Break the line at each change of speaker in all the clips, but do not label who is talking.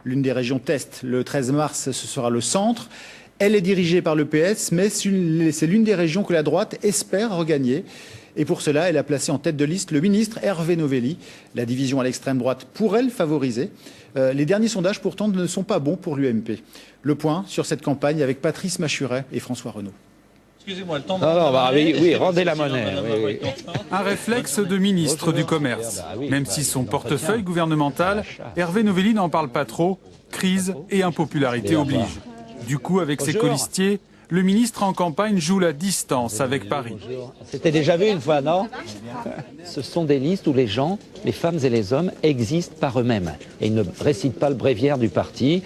l'une des régions test. Le 13 mars, ce sera le centre. Elle est dirigée par le PS, mais c'est l'une des régions que la droite espère regagner. Et pour cela, elle a placé en tête de liste le ministre Hervé Novelli. La division à l'extrême droite pourrait le favoriser. Les derniers sondages, pourtant, ne sont pas bons pour l'UMP. Le point sur cette campagne avec Patrice Machuret et François Renaud.
Excusez-moi, le temps de...
Oui, rendez la monnaie. Oui.
Un réflexe de ministre du Commerce. Même si son portefeuille gouvernemental, Hervé Novelli n'en parle pas trop. Crise et impopularité obligent. Du coup, avec ses colistiers, le ministre en campagne joue la distance avec Paris.
C'était déjà vu une fois, non? Ce sont des listes où les gens, les femmes et les hommes, existent par eux-mêmes. Et ils ne récitent pas le bréviaire du parti.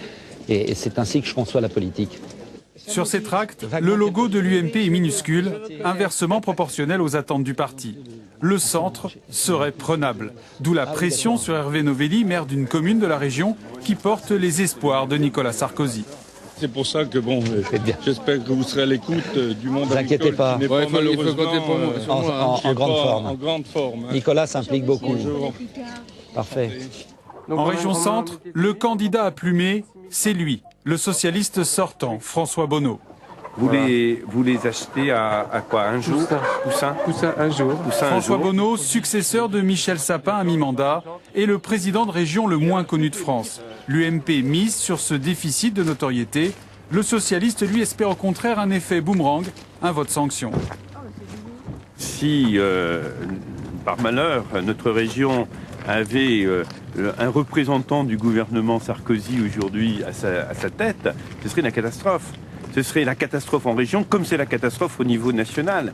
Et c'est ainsi que je conçois la politique.
Sur ces tracts, le logo de l'UMP est minuscule, inversement proportionnel aux attentes du parti. Le centre serait prenable. D'où la pression sur Hervé Novelli, maire d'une commune de la région, qui porte les espoirs de Nicolas Sarkozy.
C'est pour ça que j'espère que vous serez à l'écoute du monde agricole.
Ne vous inquiétez pas.
Il faut compter pour moi.
En grande forme.
En grande forme.
Nicolas s'implique beaucoup.
Bonjour.
Parfait.
En région centre, le candidat à plumer, c'est lui, le socialiste sortant, François Bonneau.
Vous les achetez à quoi? Un jour? Poussin un jour.
François Bonneau, successeur de Michel Sapin à mi-mandat, est le président de région le moins connu de France. L'UMP mise sur ce déficit de notoriété. Le socialiste, lui, espère au contraire un effet boomerang, un vote sanction.
Si, par malheur, notre région avait un représentant du gouvernement Sarkozy aujourd'hui à sa tête, ce serait la catastrophe. Ce serait la catastrophe en région, comme c'est la catastrophe au niveau national.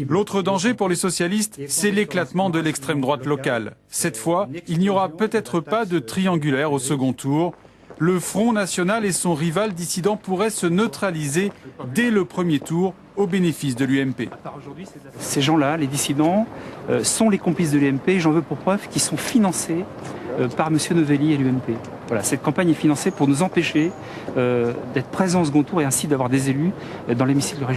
L'autre danger pour les socialistes, c'est l'éclatement de l'extrême droite locale. Cette fois, il n'y aura peut-être pas de triangulaire au second tour. Le Front National et son rival dissident pourraient se neutraliser dès le premier tour au bénéfice de l'UMP.
Ces gens-là, les dissidents, sont les complices de l'UMP. J'en veux pour preuve qu'ils sont financés par M. Novelli et l'UMP. Voilà, cette campagne est financée pour nous empêcher d'être présents au second tour et ainsi d'avoir des élus dans l'hémicycle régional.